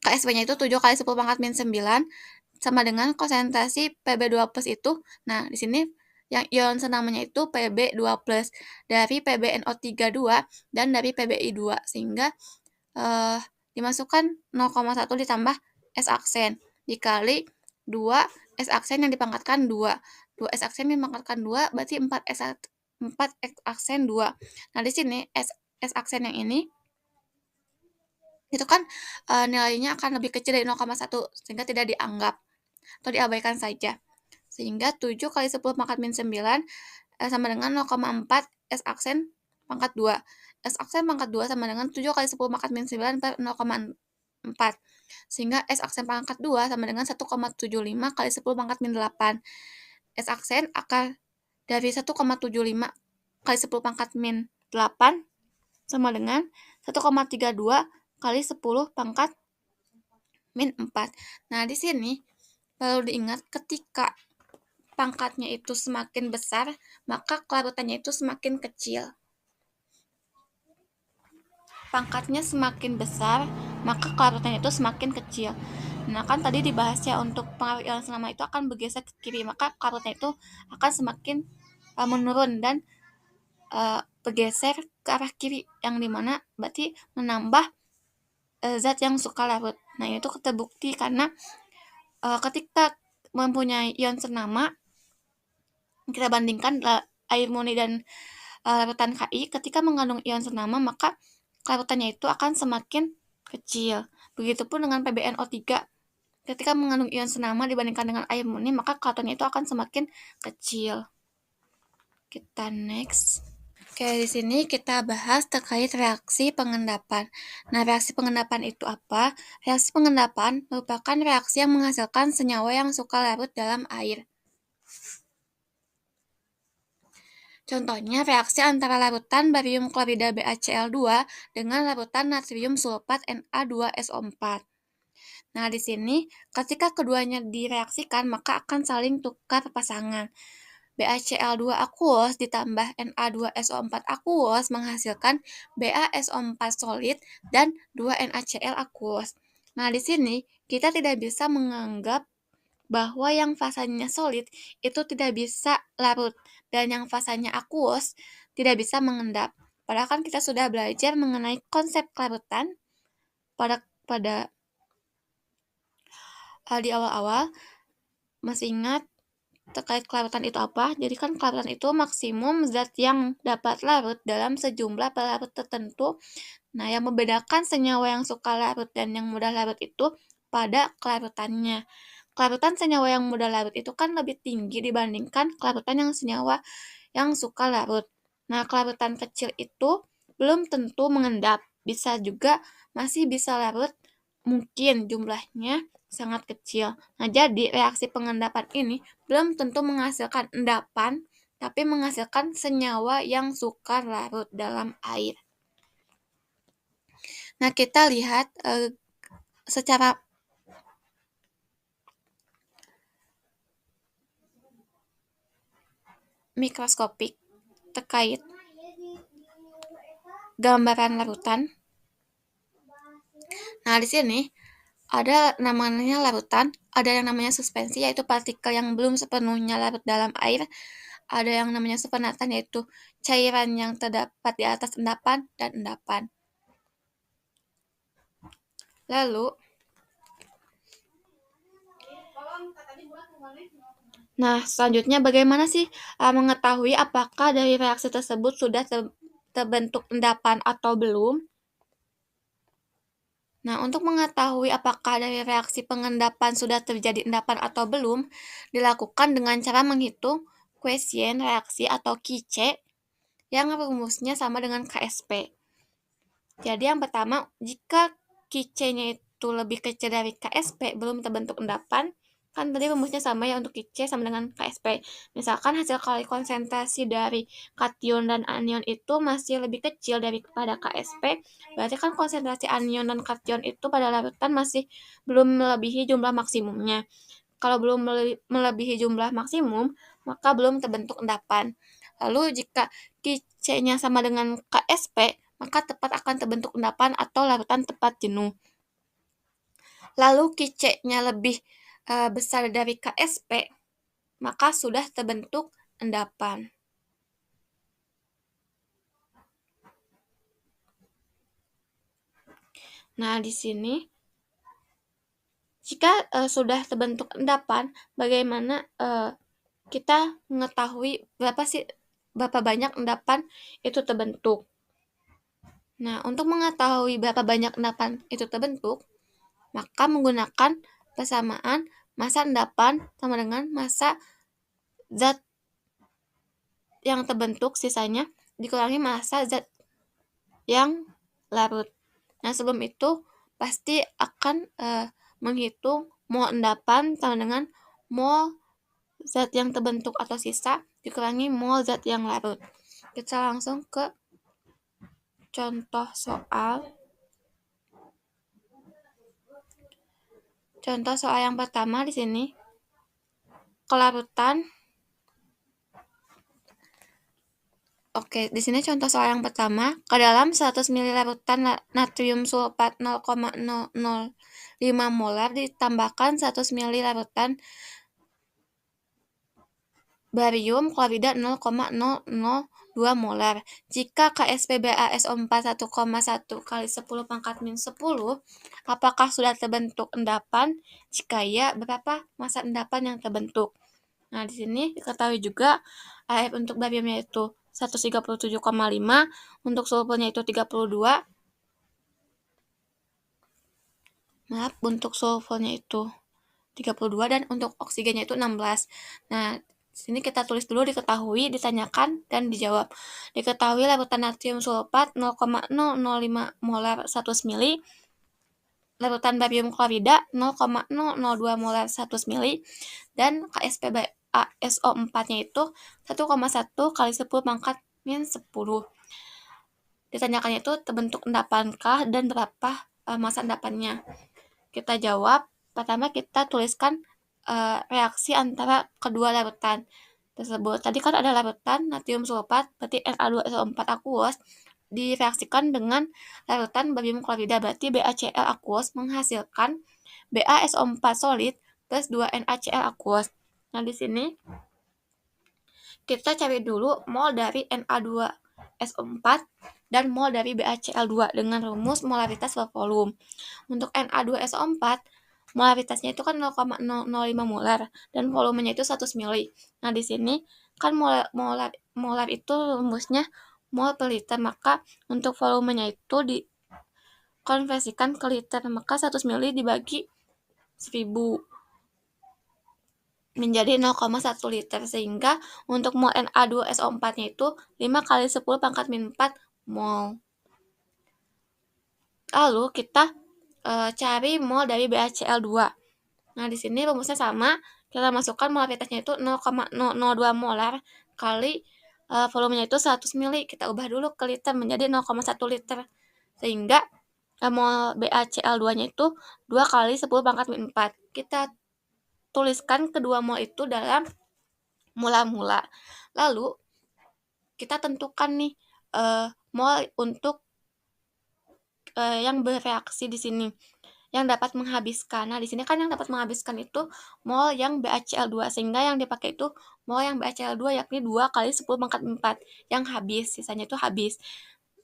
KSP-nya itu 7 kali 10 pangkat min 9 sama dengan konsentrasi Pb2+ itu. Nah, di sini yang ion senamanya itu Pb2+ dari PbNO32 dan dari PbI2, sehingga dimasukkan 0,1 ditambah S aksen dikali 2 S aksen yang dipangkatkan 2. 2 S aksen dipangkatkan 2 berarti 4 S aksen 2. Nah, di sini S aksen yang ini itu kan nilainya akan lebih kecil dari 0,1 sehingga tidak dianggap atau diabaikan saja. Sehingga 7 kali 10 pangkat min 9 sama dengan 0,4 S aksen pangkat 2. S aksen pangkat 2 sama dengan 7 kali 10 pangkat min 9 per 0,4. Sehingga S aksen pangkat 2 sama dengan 1,75 kali 10 pangkat min 8. S aksen akar dari 1,75 kali 10 pangkat min 8 sama dengan 1,32 kali 10 pangkat min 4. Nah, di sini perlu diingat ketika pangkatnya itu semakin besar, maka kelarutannya itu semakin kecil. Pangkatnya semakin besar, maka kelarutannya itu semakin kecil. Nah, kan tadi dibahas ya, untuk pengaruh ion senama itu akan bergeser ke kiri, maka kelarutannya itu akan semakin menurun dan bergeser ke arah kiri, yang dimana berarti menambah zat yang suka larut. Nah, itu terbukti karena ketika mempunyai ion senama, kita bandingkan air murni dan larutan Ki, ketika mengandung ion senama, maka larutannya itu akan semakin kecil. Begitupun dengan PbNO3, ketika mengandung ion senama dibandingkan dengan air murni, maka larutannya itu akan semakin kecil. Kita next. Oke, di sini kita bahas terkait reaksi pengendapan. Nah, reaksi pengendapan itu apa? Reaksi pengendapan merupakan reaksi yang menghasilkan senyawa yang suka larut dalam air. Contohnya, reaksi antara larutan barium klorida BaCl2 dengan larutan natrium sulfat Na2SO4. Nah, di sini ketika keduanya direaksikan, maka akan saling tukar pasangan. BaCl2 aqueous ditambah Na2SO4 aqueous menghasilkan BaSO4 solid dan 2NaCl aqueous. Nah, di sini kita tidak bisa menganggap bahwa yang fasanya solid itu tidak bisa larut dan yang fasanya aqueous tidak bisa mengendap. Padahal kan kita sudah belajar mengenai konsep kelarutan pada di awal-awal. Masih ingat terkait kelarutan itu apa? Jadi kan kelarutan itu maksimum zat yang dapat larut dalam sejumlah pelarut tertentu. Nah, yang membedakan senyawa yang suka larut dan yang mudah larut itu pada kelarutannya. Kelarutan senyawa yang mudah larut itu kan lebih tinggi dibandingkan kelarutan yang senyawa yang suka larut. Nah, kelarutan kecil itu belum tentu mengendap. Bisa juga masih bisa larut, mungkin jumlahnya sangat kecil. Nah, jadi reaksi pengendapan ini belum tentu menghasilkan endapan, tapi menghasilkan senyawa yang suka larut dalam air. Nah, kita lihat secara mikroskopik terkait gambaran larutan. Nah, di sini ada namanya larutan, ada yang namanya suspensi, yaitu partikel yang belum sepenuhnya larut dalam air. Ada yang namanya supernatant, yaitu cairan yang terdapat di atas endapan dan endapan. Lalu, nah, selanjutnya bagaimana sih mengetahui apakah dari reaksi tersebut sudah terbentuk endapan atau belum? Nah, untuk mengetahui apakah dari reaksi pengendapan sudah terjadi endapan atau belum, dilakukan dengan cara menghitung koesien reaksi atau Q-C yang rumusnya sama dengan KSP. Jadi yang pertama, jika Q-C-nya itu lebih kecil dari KSP, belum terbentuk endapan. Kan tadi rumusnya sama ya, untuk Q-C sama dengan KSP. Misalkan hasil kali konsentrasi dari kation dan anion itu masih lebih kecil daripada KSP, berarti kan konsentrasi anion dan kation itu pada larutan masih belum melebihi jumlah maksimumnya. Kalau belum melebihi jumlah maksimum, maka belum terbentuk endapan. Lalu jika Q-C-nya sama dengan KSP, maka tepat akan terbentuk endapan atau larutan tepat jenuh. Lalu Q-C-nya lebih besar dari KSP, maka sudah terbentuk endapan. Nah, di sini jika sudah terbentuk endapan, bagaimana kita mengetahui berapa banyak endapan itu terbentuk? Nah, untuk mengetahui berapa banyak endapan itu terbentuk, maka menggunakan persamaan massa endapan sama dengan massa zat yang terbentuk sisanya dikurangi massa zat yang larut. Nah, sebelum itu pasti akan menghitung mol endapan sama dengan mol zat yang terbentuk atau sisa dikurangi mol zat yang larut. Kita langsung ke contoh soal. Contoh soal yang pertama di sini, kelarutan. Oke, di sini contoh soal yang pertama, ke dalam 100 ml larutan natrium sulfat 0,005 molar ditambahkan 100 ml larutan barium klorida 0,002 molar. Jika KSP BaSO4 1,1 kali 10 pangkat min 10, apakah sudah terbentuk endapan? Jika iya, berapa massa endapan yang terbentuk? Nah, di sini diketahui juga AF untuk bariumnya itu 137,5, untuk sulfurnya itu 32. Maaf, untuk sulfurnya itu 32 dan untuk oksigennya itu 16. Nah, sini kita tulis dulu diketahui, ditanyakan, dan dijawab. Diketahui larutan natrium sulfat 0,005 molar 100 ml, larutan barium klorida 0,002 molar 100 ml, dan KSP ASO4-nya itu 1,1 kali 10 pangkat min 10. Ditanyakannya itu terbentuk endapankah dan berapa massa endapannya. Kita jawab, pertama kita tuliskan reaksi antara kedua larutan tersebut. Tadi kan ada larutan natrium sulfat, berarti Na2SO4 aqueous, direaksikan dengan larutan barium klorida, berarti BaCl aqueous menghasilkan BaSO4 solid plus 2NaCl aqueous. Nah, di sini kita cari dulu mol dari Na2SO4 dan mol dari BaCl2 dengan rumus molaritas per volume. Untuk Na2SO4, molaritasnya itu kan 0,005 molar dan volumenya itu 100 ml. Nah, di sini kan molar itu rumusnya mol per liter, maka untuk volumenya itu dikonversikan ke liter, maka 100 ml dibagi 1000 menjadi 0,1 liter, sehingga untuk mol Na2SO4-nya itu 5 kali 10 pangkat min 4 mol. Lalu kita cari mol dari BaCl2. Nah, di sini rumusnya sama, kita masukkan molaritasnya itu 0,002 molar kali volumenya itu 100 ml. Kita ubah dulu ke liter menjadi 0,1 liter. Sehingga mol BaCl2-nya itu 2 kali 10 pangkat min 4. Kita tuliskan kedua mol itu dalam mula-mula. Lalu kita tentukan nih mol untuk yang bereaksi di sini, yang dapat menghabiskan. Nah, di sini kan yang dapat menghabiskan itu mol yang BaCl2, sehingga yang dipakai itu mol yang BaCl2 yakni 2 kali 10 pangkat 4 yang habis, sisanya itu habis.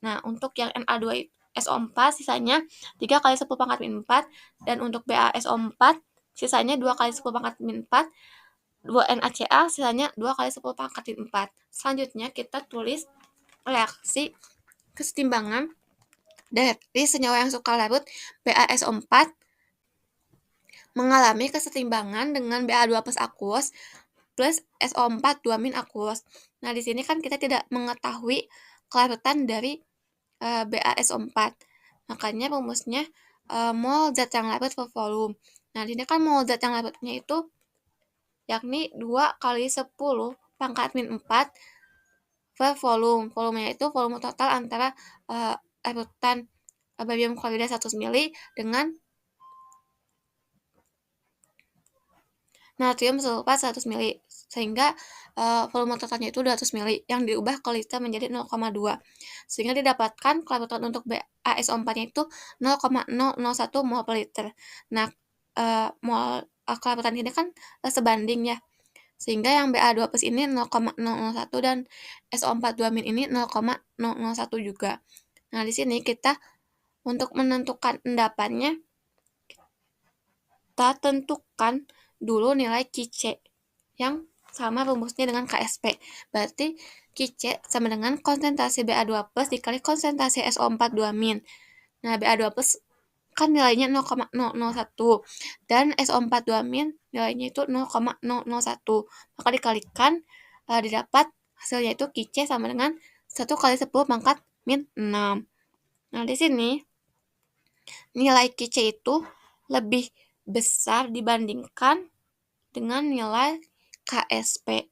Nah, untuk yang Na2SO4 sisanya 3 kali 10 pangkat min 4, dan untuk BaSO4 sisanya 2 kali 10 pangkat min 4, 2NaCl sisanya 2 kali 10 pangkat min 4. Selanjutnya kita tulis reaksi kesetimbangan dari senyawa yang suka larut BaSO4 mengalami kesetimbangan dengan Ba2 plus aqueous plus SO4 2- aqueous. Nah, di sini kan kita tidak mengetahui kelarutan dari BaSO4. Makanya rumusnya mol zat yang larut per volume. Nah, di sini kan mol zat yang larutnya itu yakni 2 kali 10 pangkat min 4 per volume. Volumenya itu volume total antara larutan barium klorida 100 ml dengan natrium sulfat 100 ml, sehingga volume totalnya itu 200 ml yang diubah ke liter menjadi 0,2, sehingga didapatkan kelarutan untuk BaSO4-nya itu 0,001 mol per liter. Nah, mol kelarutan ini kan sebanding ya. Sehingga yang Ba2+ ini 0,001 dan SO42- ini 0,001 juga. Nah, di sini kita untuk menentukan endapannya, kita tentukan dulu nilai QC yang sama rumusnya dengan KSP. Berarti QC sama dengan konsentrasi Ba2+ dikali konsentrasi SO42-. Nah, Ba2+ kan nilainya 0,001 dan SO42- nilainya itu 0,001. Maka dikalikan, didapat hasilnya itu QC sama dengan 1 kali 10 pangkat min 6. Nah, di sini nilai QC itu lebih besar dibandingkan dengan nilai KSP,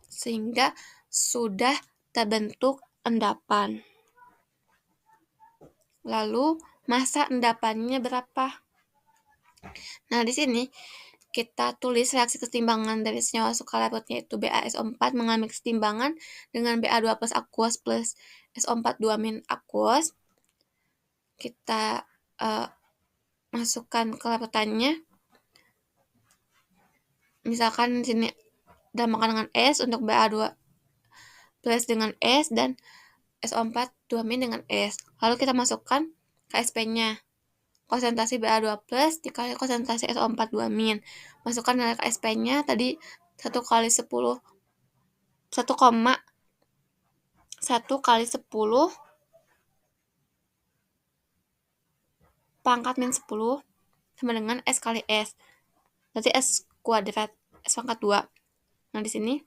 sehingga sudah terbentuk endapan. Lalu, massa endapannya berapa? Nah, di sini kita tulis reaksi kesetimbangan dari senyawa suka larutnya yaitu BaSO4 mengalami kesetimbangan dengan Ba2+ aqueous plus SO42- aqueous. Kita masukkan ke larutannya. Misalkan di sini dinamakan dengan S untuk Ba2+ dengan S dan SO42- dengan S. Lalu kita masukkan KSP-nya. Konsentrasi Ba2+ dikali konsentrasi SO42-. Masukkan nilai KSP-nya tadi 1 kali 10 pangkat min 10 sama dengan S kali S. Berarti S kuadrat, S pangkat 2. Nah, di sini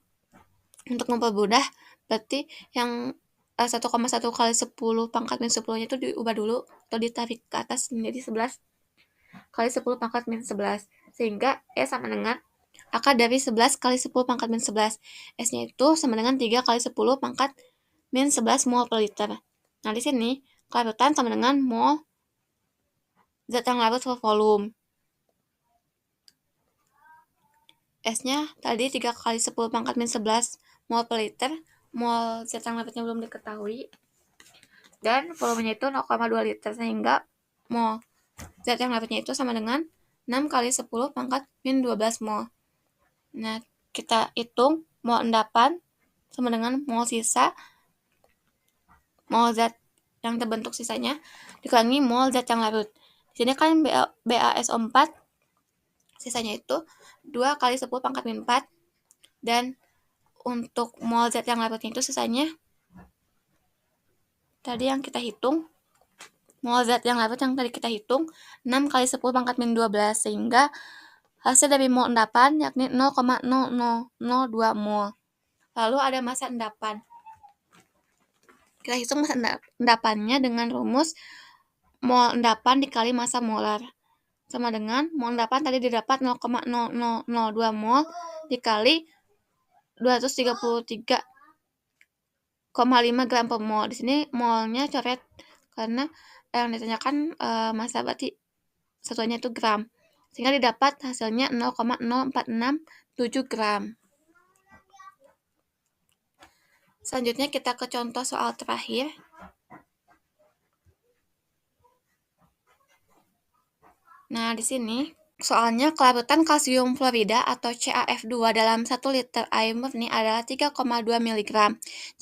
untuk mempermudah, berarti yang 1,1 kali 10 pangkat min 10-nya itu diubah dulu atau ditarik ke atas menjadi 11 kali 10 pangkat min 11. Sehingga S sama dengan akar dari 11 kali 10 pangkat min 11. S-nya itu sama dengan 3 kali 10 pangkat min 11 mol per liter. Nah, di sini kelarutan sama dengan mol zat yang larut per volume. S-nya tadi 3 kali 10 pangkat min 11 mol per liter. Mol zat yang larutnya belum diketahui. Dan volumenya itu 0,2 liter, sehingga mol zat yang larutnya itu sama dengan 6 kali 10 pangkat min 12 mol. Nah, kita hitung mol endapan sama dengan mol sisa, mol zat yang terbentuk sisanya, dikurangi mol zat yang larut. Di sini kan BaSO4 sisanya itu 2 kali 10 pangkat min 4, dan untuk mol zat yang larutnya itu sisanya tadi yang kita hitung, mol zat yang larut yang tadi kita hitung 6 kali 10 pangkat min 12, sehingga hasil dari mol endapan yakni 0,0002 mol. Lalu ada massa endapan. Kita hitung massa endapannya dengan rumus mol endapan dikali massa molar. Sama dengan mol endapan tadi didapat 0,0002 mol dikali 233,5 gram per mol. Di sini molnya coret karena yang ditanyakan massa, berarti satuannya itu gram. Sehingga didapat hasilnya 0,0467 gram. Selanjutnya kita ke contoh soal terakhir. Nah, di sini soalnya kelarutan kalsium fluorida atau CaF2 dalam 1 liter air murni adalah 3,2 mg.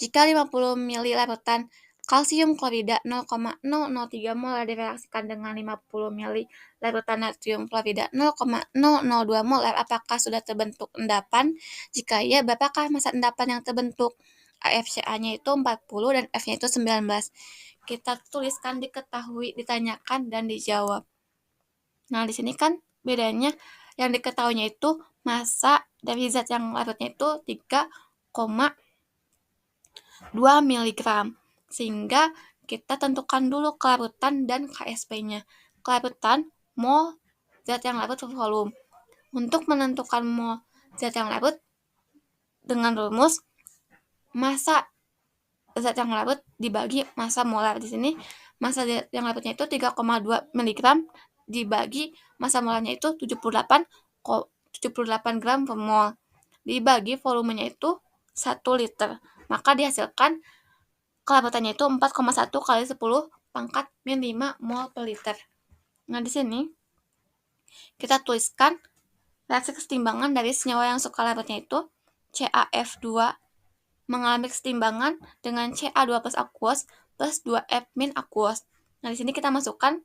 Jika 50 ml larutan kalsium klorida 0,003 molar direaksikan dengan 50 ml larutan natrium fluorida 0,002 molar, apakah sudah terbentuk endapan? Jika iya, berapakah massa endapan yang terbentuk? AFCA-nya itu 40 dan F-nya itu 19. Kita tuliskan diketahui, ditanyakan, dan dijawab. Nah, di sini kan bedanya yang diketahuinya itu massa dari zat yang larutnya itu 3,2 mg. Sehingga kita tentukan dulu kelarutan dan KSP-nya. Kelarutan mol zat yang larut per volume. Untuk menentukan mol zat yang larut dengan rumus massa zat yang larut dibagi massa molar. Di sini massa zat yang larutnya itu 3,2 mg dibagi massa molarnya itu 78 gram per mol, dibagi volumenya itu 1 liter. Maka dihasilkan kelarutannya itu 4,1 kali 10 pangkat min 5 mol per liter. Nah, di sini kita tuliskan reaksi kesetimbangan dari senyawa yang suka larutnya itu CaF2 mengalami kesetimbangan dengan Ca2 plus aquos plus 2F min aquos. Nah, di sini kita masukkan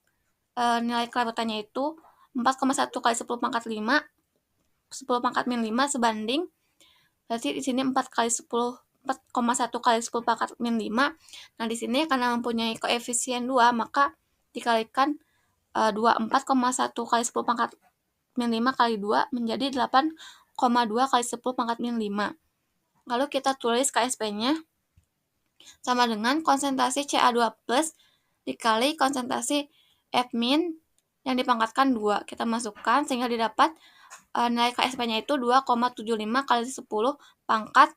nilai kelarutannya itu 4,1 kali 10 pangkat 5, 10 pangkat min 5 sebanding, berarti di sini 4 kali 10, 4,1 kali 10 pangkat min 5. Nah, di sini karena mempunyai koefisien 2, maka dikalikan 24,1 kali 10 pangkat min 5 kali 2 menjadi 8,2 kali 10 pangkat min 5. Lalu kita tulis KSP-nya sama dengan konsentrasi Ca2 plus dikali konsentrasi F min yang dipangkatkan 2. Kita masukkan sehingga didapat nilai KSP-nya itu 2,75 kali 10 pangkat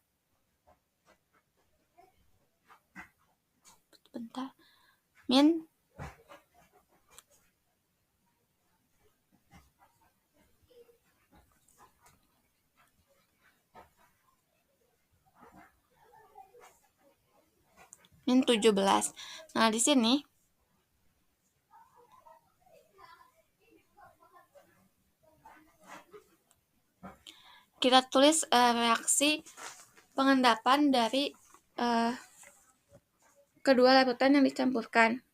min 17. Nah, di sini kita tulis reaksi pengendapan dari kedua larutan yang dicampurkan.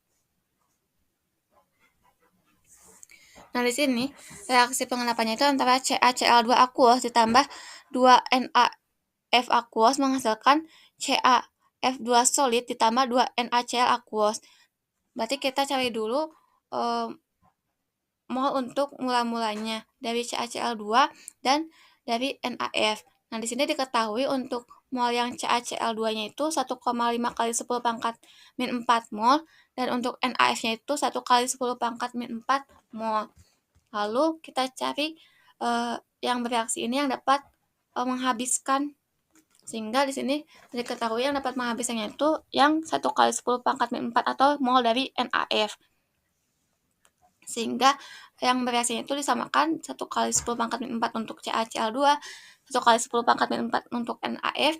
Nah, di sini reaksi pengendapannya itu antara CaCl2 aquos ditambah 2NaF aquos menghasilkan CaF2 solid ditambah 2NaCl aquos. Berarti kita cari dulu mol untuk mula-mulanya dari CaCl2 dan dari NaF. Nah, di sini diketahui untuk mol yang CaCl2-nya itu 1,5 kali 10 pangkat min 4 mol, dan untuk NaF-nya itu 1 kali 10 pangkat min 4 mol. Lalu kita cari yang bereaksi ini yang dapat menghabiskan, sehingga di sini diketahui yang dapat menghabiskannya itu yang 1 kali 10 pangkat min 4 atau mol dari NaF. Sehingga yang bereaksinya itu disamakan 1 kali 10 pangkat min 4 untuk CaCl2, 1 kali 10 pangkat min 4 untuk NaF,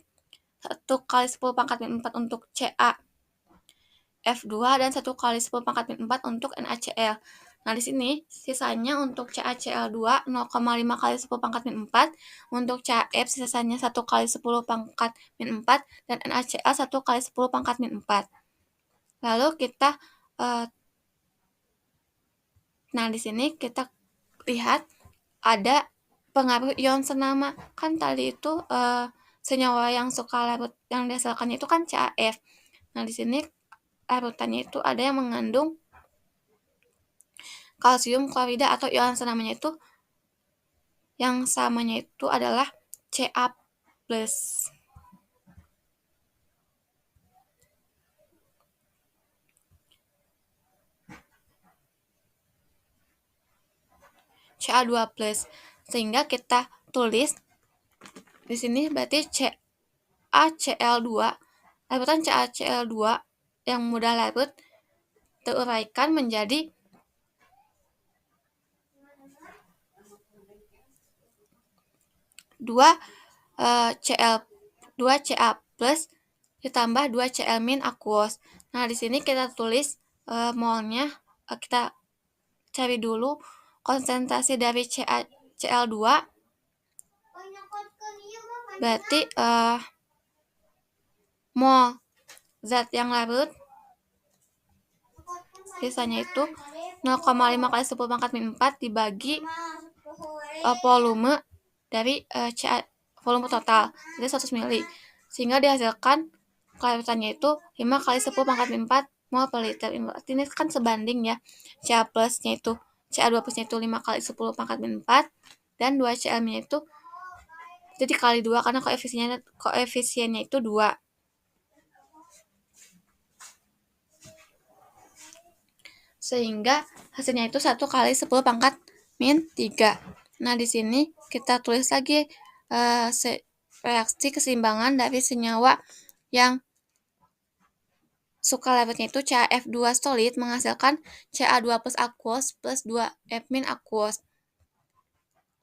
1 kali 10 pangkat min 4 untuk CaF2, dan 1 kali 10 pangkat min 4 untuk NaCl. Nah, di sini sisanya untuk CaCl2 0,5 kali 10 pangkat min 4, untuk CaF sisanya 1 kali 10 pangkat min 4, dan NaCl 1 kali 10 pangkat min 4. Lalu kita nah, di sini kita lihat ada pengaruh ion senama. Kan tadi itu senyawa yang suka larut yang dihasilkannya itu kan CaF. Nah, di sini larutannya itu ada yang mengandung kalsium klorida atau ion senamanya itu yang samanya itu adalah Ca+. Ca2+. Sehingga kita tulis di sini berarti CaCl2, larutan CaCl2 yang mudah larut teruraikan menjadi 2 Ca plus ditambah 2 Cl min aquos. Nah, di sini kita tulis molnya, kita cari dulu konsentrasi dari Cl2, berarti mol zat yang larut sisanya itu 0,5 kali 10 pangkat min 4 dibagi volume dari volume total, jadi 100 ml, sehingga dihasilkan kelarutannya itu 5 kali 10 pangkat min 4 mol per liter. Ini kan sebanding ya, Ca plusnya itu, Ca2 plusnya itu 5 kali 10 pangkat min 4, dan 2 Cl-nya itu dikali 2 karena koefisiennya itu 2. Sehingga hasilnya itu 1 kali 10 pangkat min 3. Nah, di sini kita tulis lagi reaksi keseimbangan dari senyawa yang suka larutnya itu CaF2 solid menghasilkan Ca2 plus aquos plus 2F min aquos.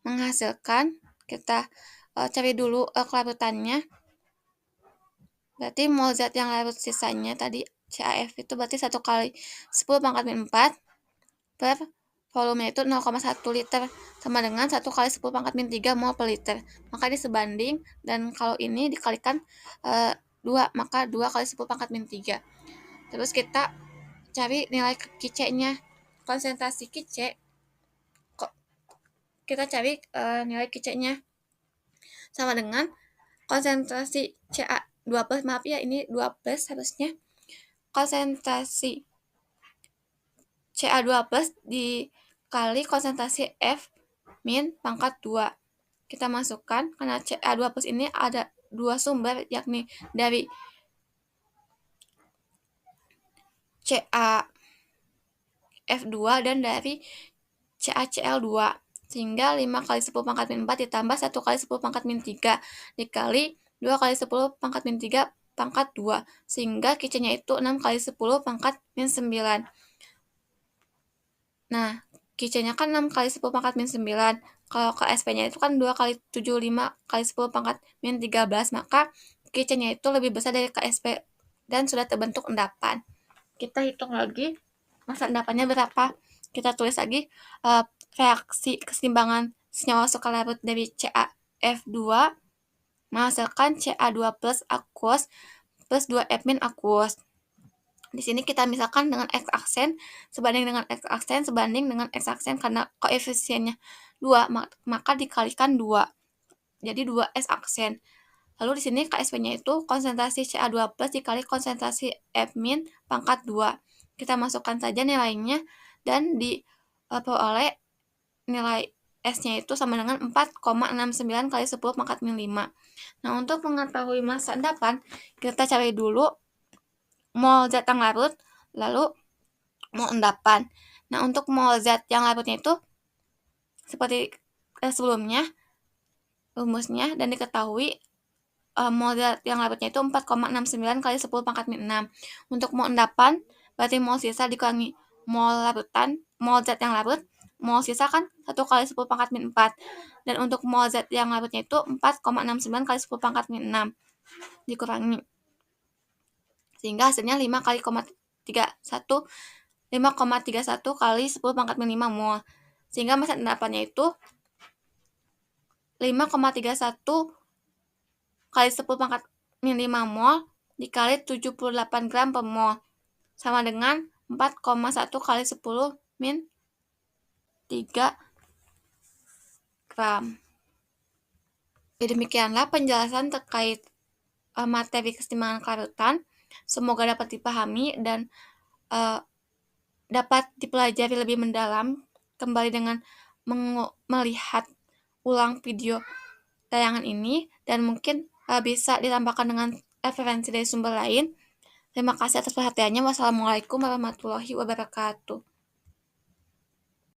Menghasilkan, kita cari dulu kelarutannya. Berarti mol zat yang larut sisanya tadi CaF itu berarti 1 kali 10 pangkat min 4 per volumenya itu 0,1 liter, sama dengan 1 kali 10 pangkat min 3 mol per liter. Maka ini sebanding, dan kalau ini dikalikan 2, maka 2 kali 10 pangkat min 3. Terus kita cari nilai KC-nya. Konsentrasi KC, kita cari nilai KC-nya sama dengan konsentrasi Ca2+, maaf ya ini 2+ harusnya. Konsentrasi Ca2+ dikali konsentrasi F min pangkat 2. Kita masukkan, karena Ca2+ ini ada dua sumber, yakni dari CaF2 dan dari CaCl2. Sehingga 5 kali 10 pangkat min 4 ditambah 1 kali 10 pangkat min 3 dikali 2 kali 10 pangkat min 3 pangkat 2. Sehingga KC-nya itu 6 kali 10 pangkat min 9. Nah, KC-nya kan 6 kali 10 pangkat min 9. Kalau ke SP-nya itu kan 2 kali 75 kali 10 pangkat min 13. Maka KC-nya itu lebih besar dari KSP dan sudah terbentuk endapan. Kita hitung lagi masa endapannya berapa. Kita tulis lagi reaksi keseimbangan senyawa suka larut dari CaF2 menghasilkan Ca2+ aquos plus 2F- aquos. Di sini kita misalkan dengan X-aksen sebanding dengan X-aksen sebanding dengan X-aksen, karena koefisiennya 2, maka dikalikan 2. Jadi 2S aksen. Lalu di sini KSP-nya itu konsentrasi Ca2+ dikali konsentrasi F- pangkat 2. Kita masukkan saja nilainya dan diperoleh nilai S-nya itu sama dengan 4,69 kali 10 pangkat min 5. Nah, untuk mengetahui masa endapan, kita cari dulu mol zat yang larut, lalu mol endapan. Nah, untuk mol zat yang larutnya itu seperti sebelumnya rumusnya, dan diketahui mol zat yang larutnya itu 4,69 kali 10 pangkat min 6. Untuk mol endapan, berarti mol sisa dikurangi mol larutan, mol zat yang larut, mol sisa kan 1 kali 10 pangkat min 4. Dan untuk mol zat yang larutnya itu 4,69 kali 10 pangkat min 6 dikurangi. Sehingga hasilnya 5,31 kali 10 pangkat min 5 mol. Sehingga massa endapannya itu 5,31 kali 10 pangkat min 5 mol dikali 78 gram per mol, sama dengan 4,1 kali 10 min 3 gram. Jadi demikianlah penjelasan terkait materi keseimbangan kelarutan. Semoga dapat dipahami dan dapat dipelajari lebih mendalam kembali dengan melihat ulang video tayangan ini, dan mungkin bisa ditambahkan dengan referensi dari sumber lain. Terima kasih atas perhatiannya. Wassalamualaikum warahmatullahi wabarakatuh.